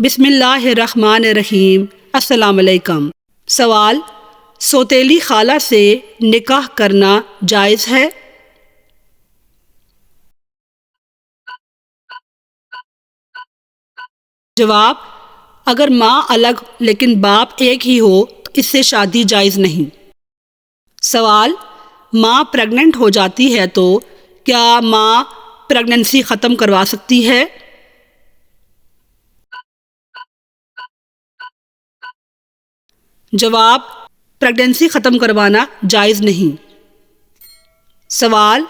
بسم اللہ الرحمن الرحیم۔ السلام علیکم۔ سوال: سوتیلی خالہ سے نکاح کرنا جائز ہے؟ جواب: اگر ماں الگ لیکن باپ ایک ہی ہو تو اس سے شادی جائز نہیں۔ سوال: ماں پریگننٹ ہو جاتی ہے تو کیا ماں پریگننسی ختم کروا سکتی ہے؟ جواب: پریگننسی ختم کروانا جائز نہیں۔ سوال: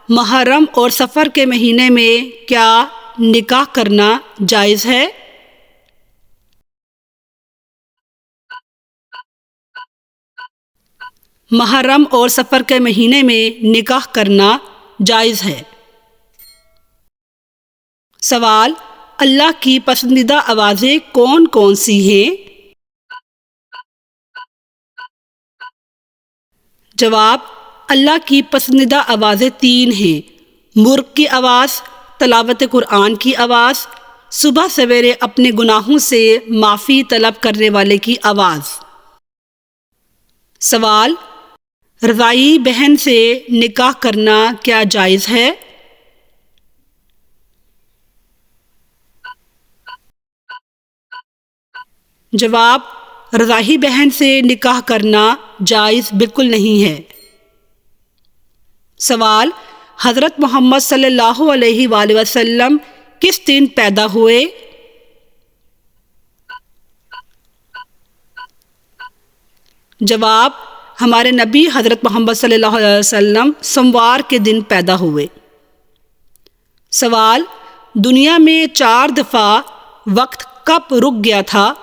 محرم اور سفر کے مہینے میں کیا نکاح کرنا جائز ہے؟ محرم اور سفر کے مہینے میں نکاح کرنا جائز ہے۔ سوال: اللہ کی پسندیدہ آوازیں کون کون سی ہیں؟ جواب: اللہ کی پسندیدہ آوازیں 3 ہیں: مرغ کی آواز، تلاوت قرآن کی آواز، صبح سویرے اپنے گناہوں سے معافی طلب کرنے والے کی آواز۔ سوال: رضاعی بہن سے نکاح کرنا کیا جائز ہے؟ جواب: رضاعی بہن سے نکاح کرنا جائز بالکل نہیں ہے۔ سوال: حضرت محمد صلی اللہ علیہ وآلہ وسلم کس دن پیدا ہوئے؟ جواب: ہمارے نبی حضرت محمد صلی اللہ علیہ وسلم سوموار کے دن پیدا ہوئے۔ سوال: دنیا میں 4 دفعہ وقت کب رک گیا تھا؟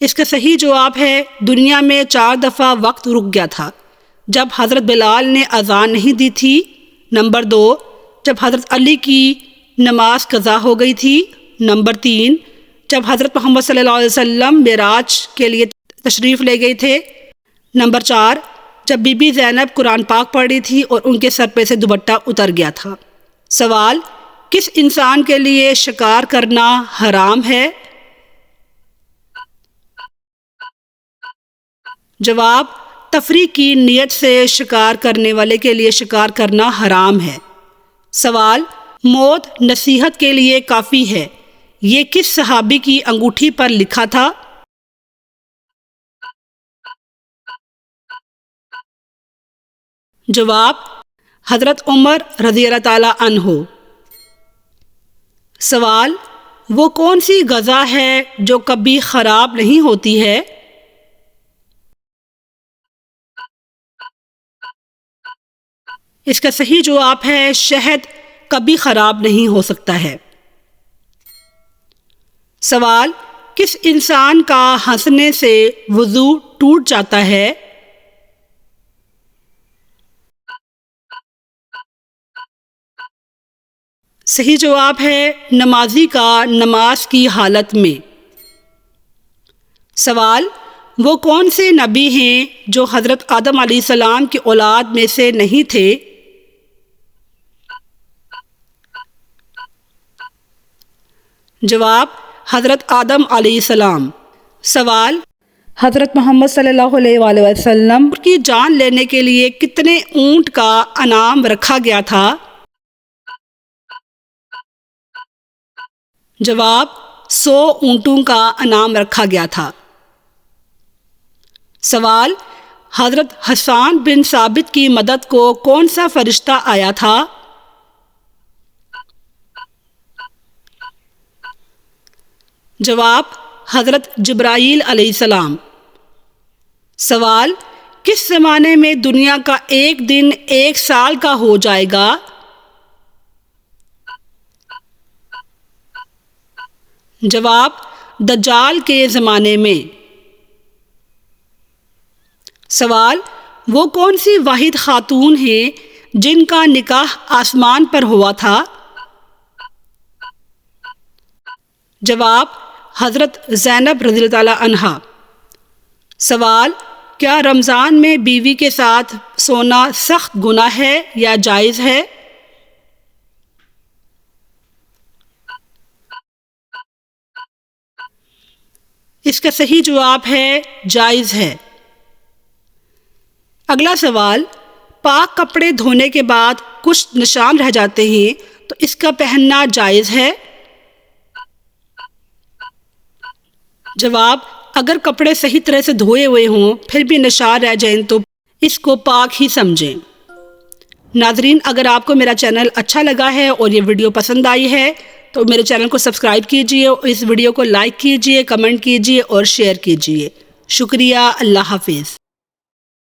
اس کا صحیح جواب ہے دنیا میں 4 دفعہ وقت رک گیا تھا: جب حضرت بلال نے اذان نہیں دی تھی، نمبر 2 جب حضرت علی کی نماز قضا ہو گئی تھی، نمبر 3 جب حضرت محمد صلی اللہ علیہ وسلم معراج کے لیے تشریف لے گئے تھے، نمبر 4 جب بی بی زینب قرآن پاک پڑھ رہی تھی اور ان کے سر پہ سے دوپٹہ اتر گیا تھا۔ سوال: کس انسان کے لیے شکار کرنا حرام ہے؟ جواب: تفریح کی نیت سے شکار کرنے والے کے لیے شکار کرنا حرام ہے۔ سوال: موت نصیحت کے لیے کافی ہے، یہ کس صحابی کی انگوٹھی پر لکھا تھا؟ جواب: حضرت عمر رضی اللہ تعالیٰ عنہ۔ سوال: وہ کون سی غذا ہے جو کبھی خراب نہیں ہوتی ہے؟ اس کا صحیح جواب ہے شہد کبھی خراب نہیں ہو سکتا ہے۔ سوال: کس انسان کا ہنسنے سے وضو ٹوٹ جاتا ہے؟ صحیح جواب ہے نمازی کا نماز کی حالت میں۔ سوال: وہ کون سے نبی ہیں جو حضرت آدم علیہ السلام کی اولاد میں سے نہیں تھے؟ جواب: حضرت آدم علیہ السلام۔ سوال: حضرت محمد صلی اللہ علیہ وآلہ وسلم کی جان لینے کے لیے کتنے اونٹ کا انعام رکھا گیا تھا؟ جواب: 100 اونٹوں کا انعام رکھا گیا تھا۔ سوال: حضرت حسان بن ثابت کی مدد کو کون سا فرشتہ آیا تھا؟ جواب: حضرت جبرائیل علیہ السلام۔ سوال: کس زمانے میں دنیا کا ایک دن 1 سال کا ہو جائے گا؟ جواب: دجال کے زمانے میں۔ سوال: وہ کون سی واحد خاتون ہیں جن کا نکاح آسمان پر ہوا تھا؟ جواب: حضرت زینب رضی اللہ تعالیٰ عنہا۔ سوال: کیا رمضان میں بیوی کے ساتھ سونا سخت گناہ ہے یا جائز ہے؟ اس کا صحیح جواب ہے جائز ہے۔ اگلا سوال، پاک کپڑے دھونے کے بعد کچھ نشان رہ جاتے ہیں تو اس کا پہننا جائز ہے؟ جواب، اگر کپڑے صحیح طرح سے دھوئے ہوئے ہوں پھر بھی نشان رہ جائیں تو اس کو پاک ہی سمجھیں۔ ناظرین، اگر آپ کو میرا چینل اچھا لگا ہے اور یہ ویڈیو پسند آئی ہے تو میرے چینل کو سبسکرائب کیجئے اور اس ویڈیو کو لائک کیجئے، کمنٹ کیجئے اور شیئر کیجئے۔ شکریہ، اللہ حافظ۔